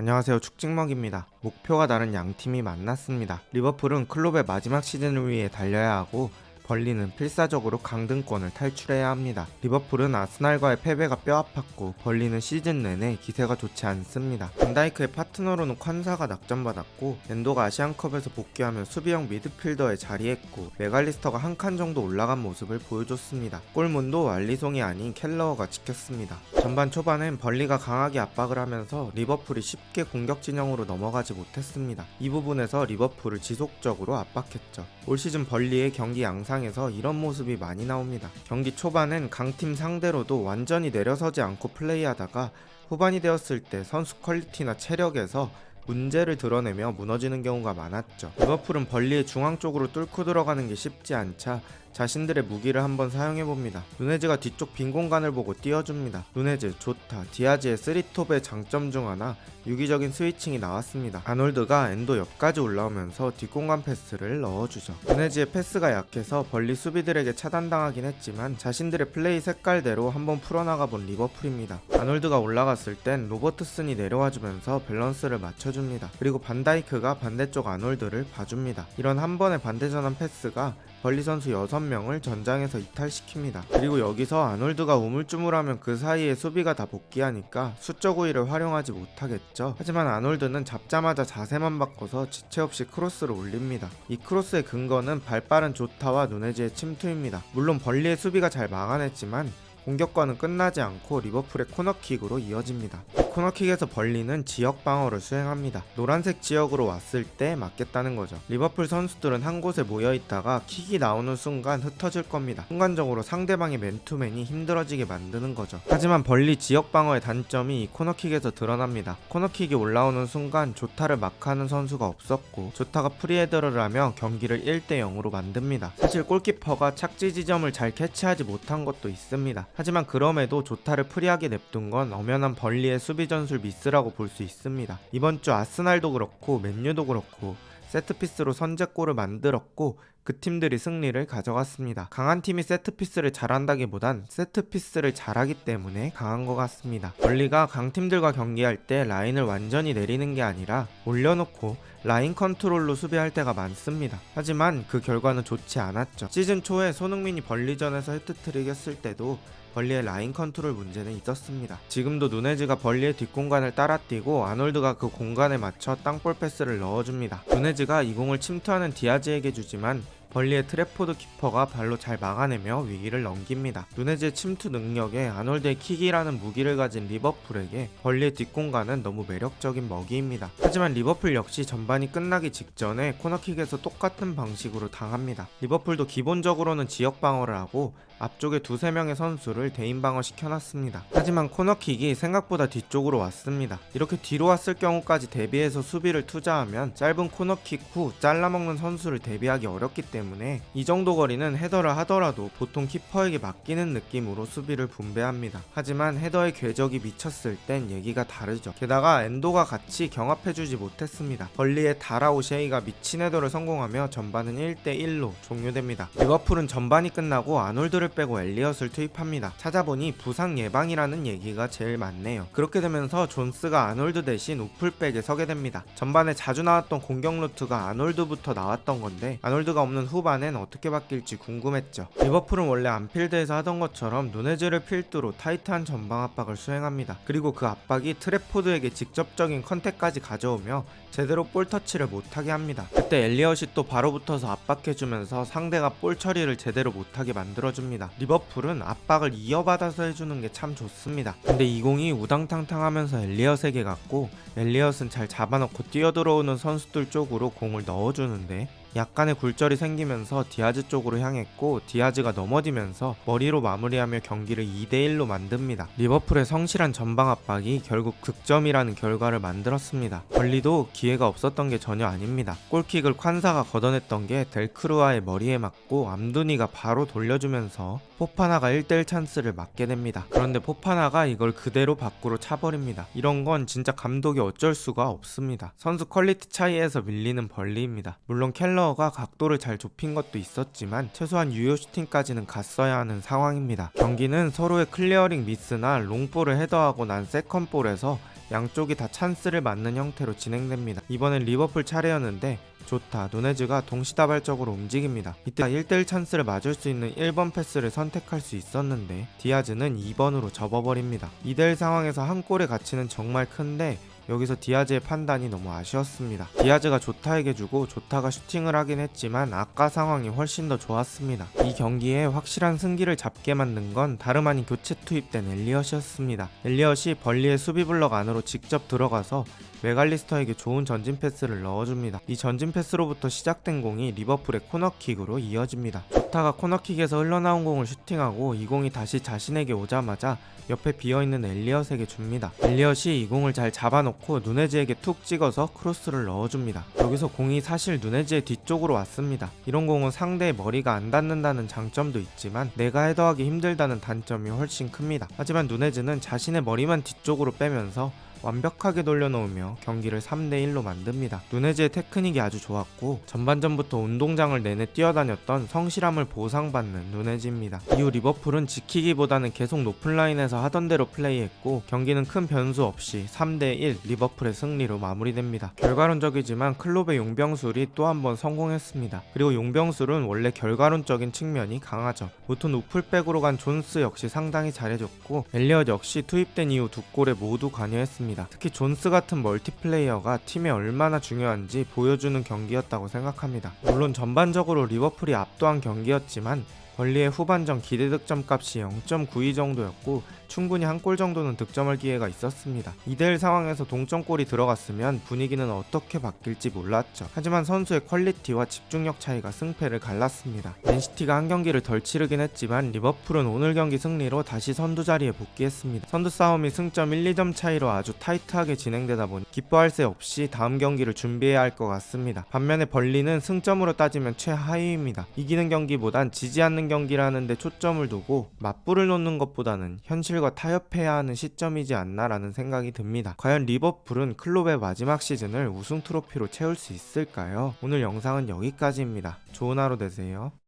안녕하세요. 축직먹입니다. 목표가 다른 양팀이 만났습니다. 리버풀은 클롭의 마지막 시즌을 위해 달려야 하고 벌리는 필사적으로 강등권을 탈출해야 합니다. 리버풀은 아스날과의 패배가 뼈아팠고 벌리는 시즌 내내 기세가 좋지 않습니다. 반다이크의 파트너로는 콴사가 낙점받았고 엔도가 아시안컵에서 복귀하며 수비형 미드필더에 자리했고 메갈리스터가 한 칸 정도 올라간 모습을 보여줬습니다. 골문도 알리송이 아닌 켈러어가 지켰습니다. 전반 초반엔 벌리가 강하게 압박을 하면서 리버풀이 쉽게 공격 진영으로 넘어가지 못했습니다. 이 부분에서 리버풀을 지속적으로 압박했죠. 올 시즌 벌리의 경기 양상에서 이런 모습이 많이 나옵니다. 경기 초반엔 강팀 상대로도 완전히 내려서지 않고 플레이하다가 후반이 되었을 때 선수 퀄리티나 체력에서 문제를 드러내며 무너지는 경우가 많았죠. 리버풀은 벌리의 중앙 쪽으로 뚫고 들어가는 게 쉽지 않자 자신들의 무기를 한번 사용해봅니다. 누네즈가 뒤쪽 빈 공간을 보고 띄워줍니다. 누네즈, 조타, 디아즈의 3톱의 장점 중 하나 유기적인 스위칭이 나왔습니다. 아놀드가 엔도 옆까지 올라오면서 뒷공간 패스를 넣어주죠. 누네즈의 패스가 약해서 벌리 수비들에게 차단당하긴 했지만 자신들의 플레이 색깔대로 한번 풀어나가본 리버풀입니다. 아놀드가 올라갔을 땐 로버트슨이 내려와주면서 밸런스를 맞춰줍니다. 그리고 반다이크가 반대쪽 아놀드를 봐줍니다. 이런 한 번의 반대전환 패스가 벌리 선수 6명을 전장에서 이탈시킵니다. 그리고 여기서 아놀드가 우물쭈물하면 그 사이에 수비가 다 복귀하니까 수적 우위를 활용하지 못하겠죠. 하지만 아놀드는 잡자마자 자세만 바꿔서 지체 없이 크로스를 올립니다. 이 크로스의 근거는 발빠른 조타와 누네즈의 침투입니다. 물론 벌리의 수비가 잘 막아냈지만 공격과는 끝나지 않고 리버풀의 코너킥으로 이어집니다. 코너킥에서 벌리는 지역 방어를 수행합니다. 노란색 지역으로 왔을 때 맞겠다는 거죠. 리버풀 선수들은 한 곳에 모여있다가 킥이 나오는 순간 흩어질 겁니다. 순간적으로 상대방의 맨투맨이 힘들어지게 만드는 거죠. 하지만 벌리 지역 방어의 단점이 이 코너킥에서 드러납니다. 코너킥이 올라오는 순간 조타를 마크하는 선수가 없었고 조타가 프리헤더를 하며 경기를 1대0으로 만듭니다. 사실 골키퍼가 착지 지점을 잘 캐치하지 못한 것도 있습니다. 하지만 그럼에도 조타를 프리하게 냅둔 건 엄연한 벌리의 수비 전술 미스라고 볼 수 있습니다. 이번 주 아스날도 그렇고 맨유도 그렇고 세트피스로 선제골을 만들었고 그 팀들이 승리를 가져갔습니다. 강한 팀이 세트피스를 잘한다기보단 세트피스를 잘하기 때문에 강한 것 같습니다. 벌리가 강팀들과 경기할 때 라인을 완전히 내리는 게 아니라 올려놓고 라인 컨트롤로 수비할 때가 많습니다. 하지만 그 결과는 좋지 않았죠. 시즌 초에 손흥민이 벌리전에서 해트트릭 했을 때도 벌리의 라인 컨트롤 문제는 있었습니다. 지금도 누네즈가 벌리의 뒷공간을 따라뛰고 아놀드가 그 공간에 맞춰 땅볼 패스를 넣어줍니다. 누네즈가 이 공을 침투하는 디아즈에게 주지만 벌리의 트래포드 키퍼가 발로 잘 막아내며 위기를 넘깁니다. 누네즈의 침투 능력에 아놀드의 킥이라는 무기를 가진 리버풀에게 벌리의 뒷공간은 너무 매력적인 먹이입니다. 하지만 리버풀 역시 전반이 끝나기 직전에 코너킥에서 똑같은 방식으로 당합니다. 리버풀도 기본적으로는 지역 방어를 하고 앞쪽에 2-3명의 선수를 대인 방어 시켜놨습니다. 하지만 코너킥이 생각보다 뒤쪽으로 왔습니다. 이렇게 뒤로 왔을 경우까지 대비해서 수비를 투자하면 짧은 코너킥 후 잘라먹는 선수를 대비하기 어렵기 때문에 이 정도 거리는 헤더를 하더라도 보통 키퍼에게 맡기는 느낌으로 수비를 분배합니다. 하지만 헤더의 궤적이 미쳤을 땐 얘기가 다르죠. 게다가 엔도가 같이 경합해주지 못했습니다. 벌리의 다라오 셰이가 미친 헤더를 성공하며 전반은 1대1로 종료됩니다. 리버풀은 전반이 끝나고 아놀드를 빼고 엘리엇을 투입합니다. 찾아보니 부상 예방이라는 얘기가 제일 많네요. 그렇게 되면서 존스가 아놀드 대신 우풀백에 서게 됩니다. 전반에 자주 나왔던 공격 루트가 아놀드부터 나왔던 건데 아놀드가 없는 후반엔 어떻게 바뀔지 궁금했죠. 리버풀은 원래 안필드에서 하던 것처럼 누네즈를 필두로 타이트한 전방 압박을 수행합니다. 그리고 그 압박이 트래포드에게 직접적인 컨택까지 가져오며 제대로 볼 터치를 못하게 합니다. 그때 엘리엇이 또 바로 붙어서 압박해주면서 상대가 볼 처리를 제대로 못하게 만들어줍니다. 리버풀은 압박을 이어받아서 해주는 게 참 좋습니다. 근데 이 공이 우당탕탕하면서 엘리엇에게 갔고 엘리엇은 잘 잡아놓고 뛰어들어오는 선수들 쪽으로 공을 넣어주는데 약간의 굴절이 생기면서 디아즈 쪽으로 향했고 디아즈가 넘어지면서 머리로 마무리하며 경기를 2대1로 만듭니다. 리버풀의 성실한 전방 압박이 결국 득점이라는 결과를 만들었습니다. 벌리도 기회가 없었던 게 전혀 아닙니다. 골킥을 콴사가 걷어냈던 게 델크루아의 머리에 맞고 암두니가 바로 돌려주면서 포파나가 1대1 찬스를 맞게 됩니다. 그런데 포파나가 이걸 그대로 밖으로 차버립니다. 이런 건 진짜 감독이 어쩔 수가 없습니다. 선수 퀄리티 차이에서 밀리는 벌리입니다. 물론 켈러가 각도를 잘 좁힌 것도 있었지만 최소한 유효 슈팅까지는 갔어야 하는 상황입니다. 경기는 서로의 클리어링 미스나 롱볼을 헤더하고 난 세컨볼에서 양쪽이 다 찬스를 맞는 형태로 진행됩니다. 이번엔 리버풀 차례였는데 조타, 누네즈가 동시다발적으로 움직입니다. 이때 1대1 찬스를 맞을 수 있는 1번 패스를 선택할 수 있었는데 디아즈는 2번으로 접어버립니다. 2대1 상황에서 한 골의 가치는 정말 큰데 여기서 디아즈의 판단이 너무 아쉬웠습니다. 디아즈가 조타에게 주고 조타가 슈팅을 하긴 했지만 아까 상황이 훨씬 더 좋았습니다. 이 경기에 확실한 승기를 잡게 만든 건 다름 아닌 교체 투입된 엘리엇이었습니다. 엘리엇이 벌리의 수비 블럭 안으로 직접 들어가서 맥알리스터에게 좋은 전진 패스를 넣어줍니다. 이 전진 패스로부터 시작된 공이 리버풀의 코너킥으로 이어집니다. 조타가 코너킥에서 흘러나온 공을 슈팅하고 이 공이 다시 자신에게 오자마자 옆에 비어있는 엘리엇에게 줍니다. 엘리엇이 이 공을 잘 잡아놓고 누네즈에게 툭 찍어서 크로스를 넣어줍니다. 여기서 공이 사실 누네즈의 뒤쪽으로 왔습니다. 이런 공은 상대의 머리가 안 닿는다는 장점도 있지만 내가 헤더하기 힘들다는 단점이 훨씬 큽니다. 하지만 누네즈는 자신의 머리만 뒤쪽으로 빼면서 완벽하게 돌려놓으며 경기를 3대1로 만듭니다. 누네즈의 테크닉이 아주 좋았고 전반전부터 운동장을 내내 뛰어다녔던 성실함을 보상받는 누네즈입니다. 이후 리버풀은 지키기보다는 계속 높은 라인에서 하던 대로 플레이했고 경기는 큰 변수 없이 3대1 리버풀의 승리로 마무리됩니다. 결과론적이지만 클롭의 용병술이 또 한 번 성공했습니다. 그리고 용병술은 원래 결과론적인 측면이 강하죠. 무튼 우풀백으로 간 존스 역시 상당히 잘해줬고 엘리엇 역시 투입된 이후 2골에 모두 관여했습니다. 특히 존스 같은 멀티플레이어가 팀에 얼마나 중요한지 보여주는 경기였다고 생각합니다. 물론 전반적으로 리버풀이 압도한 경기였지만 벌리의 후반전 기대 득점 값이 0.92 정도였고 충분히 한 골 정도는 득점할 기회가 있었습니다. 2대1 상황에서 동점골이 들어갔으면 분위기는 어떻게 바뀔지 몰랐죠. 하지만 선수의 퀄리티와 집중력 차이가 승패를 갈랐습니다. 맨시티가 한 경기를 덜 치르긴 했지만 리버풀은 오늘 경기 승리로 다시 선두 자리에 복귀했습니다. 선두 싸움이 승점 1, 2점 차이로 아주 타이트하게 진행되다 보니 기뻐할 새 없이 다음 경기를 준비해야 할 것 같습니다. 반면에 벌리는 승점으로 따지면 최하위입니다. 이기는 경기보단 지지 않는 경기라는데 초점을 두고 맞불을 놓는 것보다는 현실과 타협해야 하는 시점이지 않나라는 생각이 듭니다. 과연 리버풀은 클롭의 마지막 시즌을 우승 트로피로 채울 수 있을까요? 오늘 영상은 여기까지입니다. 좋은 하루 되세요.